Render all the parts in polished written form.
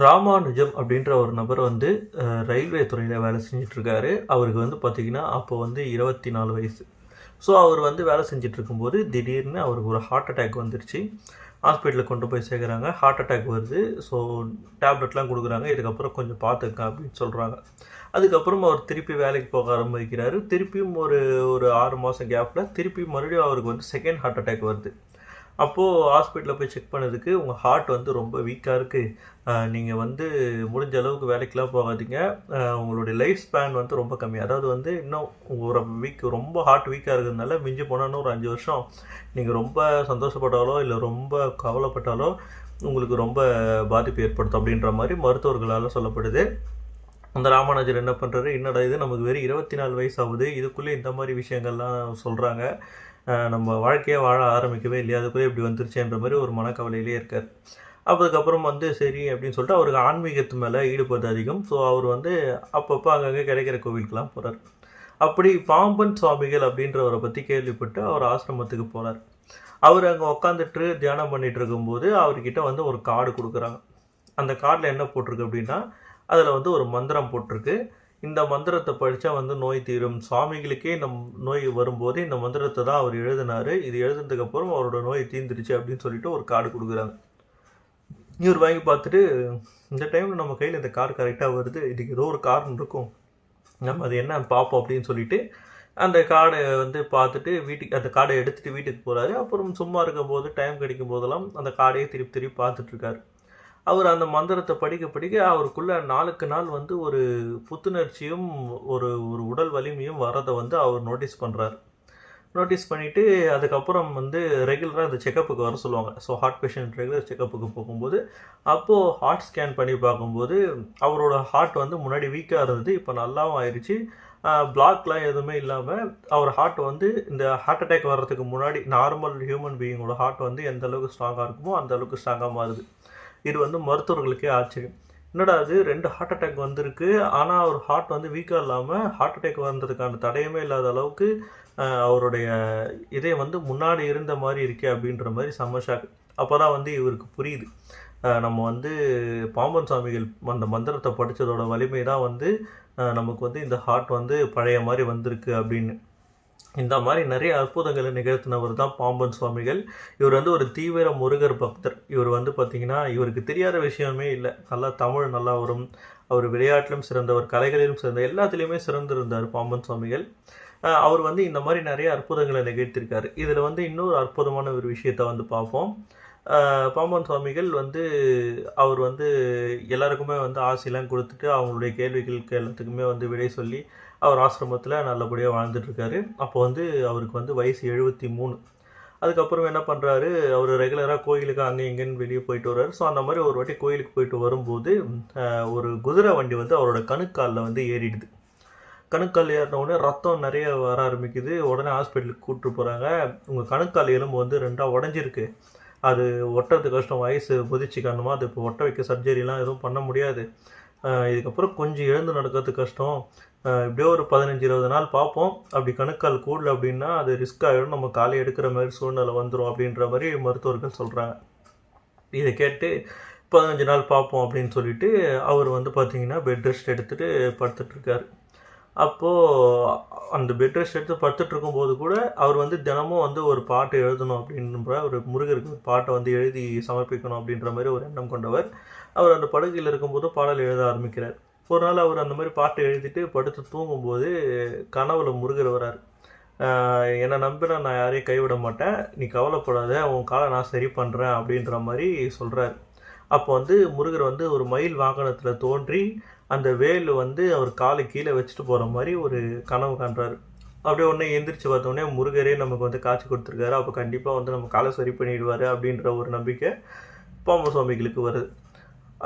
ராமானுஜம் அப்படின்ற ஒரு நபர் வந்து ரயில்வே துறையில் வேலை செஞ்சிட்ருக்காரு. அவருக்கு வந்து பார்த்திங்கன்னா அப்போ வந்து 24 வயசு. ஸோ அவர் வந்து வேலை செஞ்சுட்டு இருக்கும்போது திடீர்னு அவருக்கு ஒரு ஹார்ட் அட்டாக் வந்துருச்சு. ஹாஸ்பிட்டலுக்கு கொண்டு போய் சேர்க்குறாங்க. ஹார்ட் அட்டாக் வருது. ஸோ டேப்லெட்லாம் கொடுக்குறாங்க. இதுக்கப்புறம் கொஞ்சம் பார்த்துக்க அப்படின்னு சொல்கிறாங்க. அதுக்கப்புறம் அவர் திருப்பி வேலைக்கு போக ஆரம்பிக்கிறாரு. திருப்பியும் ஒரு ஒரு 6 மாதம் கேப்பில் திருப்பி மறுபடியும் அவருக்கு வந்து செகண்ட் ஹார்ட் அட்டாக் வருது. அப்போது ஹாஸ்பிட்டலில் போய் செக் பண்ணதுக்கு உங்கள் ஹார்ட் வந்து ரொம்ப வீக்காக இருக்குது, நீங்கள் வந்து முடிஞ்ச அளவுக்கு வேலைக்கெலாம் போகாதீங்க, உங்களுடைய லைஃப் ஸ்பேன் வந்து ரொம்ப கம்மி, அதாவது வந்து இன்னும் ஒரு ரொம்ப ஹார்ட் வீக்காக இருக்கிறதுனால மிஞ்சி போனாலும் ஒரு 5 வருஷம் நீங்கள் ரொம்ப சந்தோஷப்பட்டாலோ இல்லை ரொம்ப கவலைப்பட்டாலோ உங்களுக்கு ரொம்ப பாதிப்பு ஏற்படுத்தும் அப்படின்ற மாதிரி மருத்துவர்களால் சொல்லப்படுது. அந்த ராமானுஜர் என்ன பண்ணுறாரு, என்னடா இது நமக்கு வெறும் 24 வயசு ஆகுது, இதுக்குள்ளே இந்த மாதிரி விஷயங்கள்லாம் சொல்கிறாங்க, நம்ம வாழ்க்கையே வாழ ஆரம்பிக்கவே இல்லையா, அதுக்குள்ளே இப்படி வந்துருச்சுன்ற மாதிரி ஒரு மனக்கவலையிலே இருக்கார். அதுக்கப்புறம் வந்து சரி அப்படின்னு சொல்லிட்டு அவருக்கு ஆன்மீகத்து மேலே ஈடுபாடு அதிகம். ஸோ அவர் வந்து அப்பப்போ அங்கங்கே கிடைக்கிற கோவிலுக்கெலாம் போகிறார். அப்படி பாம்பன் சுவாமிகள் அப்படின்றவரை பற்றி கேள்விப்பட்டு அவர் ஆசிரமத்துக்கு போகிறார். அவர் அங்கே உட்காந்துட்டு தியானம் பண்ணிகிட்டு இருக்கும்போது அவர்கிட்ட வந்து ஒரு கார்டு கொடுக்குறாங்க. அந்த கார்டில் என்ன போட்டிருக்கு அப்படின்னா, அதில் வந்து ஒரு மந்திரம் போட்டிருக்கு. இந்த மந்திரத்தை படித்தா வந்து நோய் தீரும். சுவாமிகளுக்கே நோய் வரும்போது இந்த மந்திரத்தை தான் அவர் எழுதினார். இது எழுதுனதுக்கப்புறம் அவரோட நோய் தீர்ந்துருச்சு அப்படின்னு சொல்லிட்டு ஒரு கார்டு கொடுக்குறாங்க. இவர் வாங்கி பார்த்துட்டு, இந்த டைமில் நம்ம கையில் இந்த கார்டு கரெக்டாக வருது, இதுக்கு ஏதோ ஒரு காரணம் இருக்கும், நம்ம அது என்ன பார்ப்போம் அப்படின்னு சொல்லிட்டு அந்த கார்டை வந்து பார்த்துட்டு வீட்டுக்கு அந்த கார்டை எடுத்துகிட்டு வீட்டுக்கு போகிறாரு. அப்புறம் சும்மா இருக்கும்போது டைம் கிடைக்கும் போதெல்லாம் அந்த கார்டையே திருப்பி திருப்பி பார்த்துட்ருக்காரு. அவர் அந்த மந்திரத்தை படிக்க படிக்க அவருக்குள்ள நாளுக்கு நாள் வந்து ஒரு புத்துணர்ச்சியும் ஒரு ஒரு உடல் வலிமையும் வரதை வந்து அவர் நோட்டீஸ் பண்ணுறாரு. நோட்டீஸ் பண்ணிவிட்டு அதுக்கப்புறம் வந்து ரெகுலராக அந்த செக்கப்புக்கு வர சொல்லுவாங்க. ஸோ ஹார்ட் பேஷண்ட் ரெகுலர் செக்கப்புக்கு போகும்போது அப்போது ஹார்ட் ஸ்கேன் பண்ணி பார்க்கும்போது அவரோட ஹார்ட் வந்து முன்னாடி வீக்காக இருந்தது, இப்போ நல்லாவும் ஆயிடுச்சு, பிளாக்லாம் எதுவுமே இல்லாமல் அவர் ஹார்ட் வந்து இந்த ஹார்ட் அட்டாக் வர்றதுக்கு முன்னாடி நார்மல் ஹியூமன் பீயிங்கோட ஹார்ட் வந்து எந்த அளவுக்கு ஸ்ட்ராங்காக இருக்குமோ அந்த அளவுக்கு ஸ்ட்ராங்காக மாறுது. இது வந்து மருத்துவர்களுக்கே ஆச்சரியம். என்னடா அது 2 ஹார்ட் அட்டாக் வந்திருக்கு, ஆனால் அவர் ஹார்ட் வந்து வீக்காக இல்லாமல் ஹார்ட் அட்டாக் வந்ததுக்கான தடயமே இல்லாத அளவுக்கு அவருடைய இதே வந்து முன்னாடி இருந்த மாதிரி இருக்கே அப்படின்ற மாதிரி செம்ம ஷாக். அப்போ தான் வந்து இவருக்கு புரியுது, நம்ம வந்து பாம்பன் சுவாமிகள் அந்த மந்திரத்தை படித்ததோட வலிமை தான் வந்து நமக்கு வந்து இந்த ஹார்ட் வந்து பழைய மாதிரி வந்திருக்கு அப்படின்னு. இந்த மாதிரி நிறைய அற்புதங்களை நிகழ்த்தினவர் தான் பாம்பன் சுவாமிகள். இவர் வந்து ஒரு தீவிர முருகர் பக்தர். இவர் வந்து பார்த்திங்கன்னா இவருக்கு தெரியாத விஷயமே இல்லை. நல்லா தமிழ் நல்லா வரும், அவர் விளையாட்டிலும் சிறந்தவர், கலைகளிலும் சிறந்த, எல்லாத்துலேயுமே சிறந்திருந்தார் பாம்பன் சுவாமிகள். அவர் வந்து இந்த மாதிரி நிறைய அற்புதங்களை நிகழ்த்தியிருக்காரு. இதில் வந்து இன்னொரு அற்புதமான ஒரு விஷயத்தை வந்து பார்ப்போம். பாம்பன் சுவாமிகள் வந்து அவர் வந்து எல்லாருக்குமே வந்து ஆசையெல்லாம் கொடுத்துட்டு அவங்களுடைய கேள்விகளுக்கு எல்லாத்துக்குமே வந்து விடை சொல்லி அவர் ஆசிரமத்தில் நல்லபடியாக வாழ்ந்துட்டுருக்காரு. அப்போ வந்து அவருக்கு வந்து வயசு 73. அதுக்கப்புறம் என்ன பண்ணுறாரு, அவர் ரெகுலராக கோயிலுக்கு அங்கே இங்கேன்னு வெளியே போயிட்டு வர்றாரு. ஸோ அந்த மாதிரி ஒரு வாட்டி கோயிலுக்கு போயிட்டு வரும்போது ஒரு குதிரை வண்டி வந்து அவரோட கணுக்காலில் வந்து ஏறிடுது. கணுக்கால் ஏறினவுடனே ரத்தம் நிறைய வர ஆரம்பிக்குது. உடனே ஹாஸ்பிட்டலுக்கு கூப்பிட்டு போகிறாங்க. உங்கள் கணுக்கால் எலும்பு வந்து 2ஆக உடஞ்சிருக்கு, அது ஒட்டுறது கஷ்டம், வயசு முதிர்ச்சி காரணமாக அது இப்போ ஒட்ட வைக்க சர்ஜரிலாம் எதுவும் பண்ண முடியாது, இதுக்கப்புறம் கொஞ்சம் எழுந்து நடக்கிறது கஷ்டம், இப்படியே ஒரு 15-20 நாள் பார்ப்போம், அப்படி கணுக்கால் கூடல அப்படின்னா அது ரிஸ்க் ஆகிடும், நம்ம காலை எடுக்கிற மாதிரி சூழ்நிலை வந்துடும் அப்படின்ற மாதிரி மருத்துவர்கள் சொல்கிறாங்க. இதை கேட்டு 15 நாள் பார்ப்போம் அப்படின்னு சொல்லிட்டு அவர் வந்து பார்த்திங்கன்னா பெட் ரெஸ்ட் எடுத்துகிட்டு படுத்துட்ருக்காரு. அப்போது அந்த பெட் ரெஸ்ட் எடுத்து படுத்துட்டு இருக்கும்போது கூட அவர் வந்து தினமும் வந்து ஒரு பாட்டு எழுதணும் அப்படின்ற ஒரு முருகருக்கு ஒரு பாட்டை வந்து எழுதி சமர்ப்பிக்கணும் அப்படின்ற மாதிரி ஒரு எண்ணம் கொண்டவர். அவர் அந்த படுக்கையில் இருக்கும்போது பாடல் எழுத ஆரம்பிக்கிறார். ஒரு நாள் அவர் அந்த மாதிரி பாட்டு எழுதிட்டு படுத்து தூங்கும்போது கனவுல முருகர் வரார். என்னை நம்பினா நான் யாரையும் கைவிட மாட்டேன், நீ கவலைப்படாத, உன் காலை நான் சரி பண்ணுறேன் அப்படின்ற மாதிரி சொல்கிறார். அப்போ வந்து முருகர் வந்து ஒரு மயில் வாகனத்தில் தோன்றி அந்த வேல் வந்து அவர் காலை கீழே வச்சுட்டு போகிற மாதிரி ஒரு கனவு காண்றாரு. அப்படியே உடனே எந்திரிச்சு பார்த்தோடனே முருகரே நமக்கு வந்து காட்சி கொடுத்துருக்காரு, அப்போ கண்டிப்பாக வந்து நம்ம காலை சரி பண்ணிடுவார் அப்படின்ற ஒரு நம்பிக்கை பாம்பன் சுவாமிகளுக்கு வருது.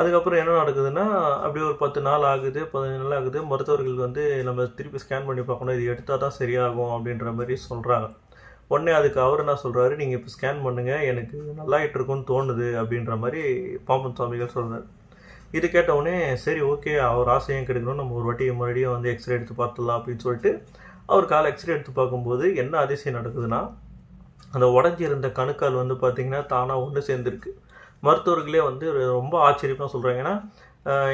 அதுக்கப்புறம் என்ன நடக்குதுன்னா, அப்படியே ஒரு 10 நாள் ஆகுது, 15 நாள் ஆகுது. மருத்துவர்கள் வந்து நம்ம திருப்பி ஸ்கேன் பண்ணி பார்க்கணும், இது எடுத்தால் தான் சரியாகும் அப்படின்ற மாதிரி சொல்கிறாங்க. உடனே அதுக்கு அவர் என்ன சொல்கிறாரு, நீங்கள் இப்போ ஸ்கேன் பண்ணுங்கள், எனக்கு நல்லாயிட்டு இருக்குன்னு தோணுது அப்படின்ற மாதிரி பாம்பன் சுவாமிகள் சொல்கிறார். இது கேட்டவுடனே சரி ஓகே, அவர் ஆசையும் கிடைக்கணும், நம்ம ஒரு வாட்டி மறுபடியும் வந்து எக்ஸ்ரே எடுத்து பார்த்துடலாம் அப்படின்னு சொல்லிட்டு அவர் காலை எக்ஸ்ரே எடுத்து பார்க்கும்போது என்ன அதிசயம் நடக்குதுன்னா, அந்த உடஞ்சி இருந்த கணுக்கால் வந்து பார்த்திங்கன்னா தானாக ஒன்று சேர்ந்துருக்கு. மருத்துவர்களே வந்து ரொம்ப ஆச்சரியமாக சொல்கிறாங்க. ஏன்னா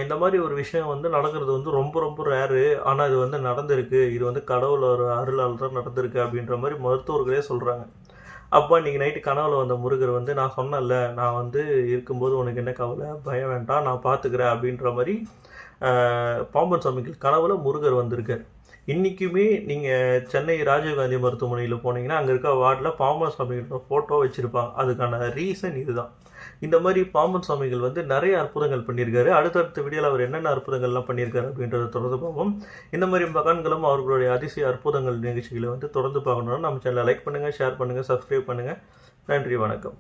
இந்த மாதிரி ஒரு விஷயம் வந்து நடக்கிறது வந்து ரொம்ப ரொம்ப ரேரு. ஆனால் இது வந்து நடந்திருக்கு, இது வந்து கடவுளோட அருளால் தான் நடந்திருக்கு அப்படின்ற மாதிரி மருத்துவர்களே சொல்கிறாங்க. அப்போ இன்றைக்கி நைட்டு கனவுல வந்த முருகர் வந்து, நான் சொன்னேன்ல, நான் வந்து இருக்கும்போது உனக்கு என்ன கவலை, பயம் வேண்டாம், நான் பார்த்துக்கிறேன் அப்படின்ற மாதிரி பாம்பன் சாமிகள் கனவுல முருகர் வந்திருக்கார். இன்றைக்குமே நீங்கள் சென்னை ராஜீவ்காந்தி மருத்துவமனையில் போனீங்கன்னா அங்கே இருக்க வார்டில் பாம்பன் சாமிகளோட ஃபோட்டோ வச்சுருப்பாங்க. அதுக்கான ரீசன் இதுதான். இந்த மாதிரி பாம்பன் சுவாமிகள் வந்து நிறைய அற்புதங்கள் பண்ணியிருக்காரு. அடுத்தடுத்த வீடியோவில் அவர் என்னென்ன அற்புதங்கள்லாம் பண்ணியிருக்காரு அப்படின்றத தொடர்ந்து பார்ப்போம். இந்த மாதிரி மகான்களும் அவர்களுடைய அதிசய அற்புதங்கள் நிகழ்ச்சிகளை வந்து தொடர்ந்து பார்க்கணும்னா நம்ம சேனலை லைக் பண்ணுங்கள், ஷேர் பண்ணுங்கள், சப்ஸ்கிரைப் பண்ணுங்கள். நன்றி, வணக்கம்.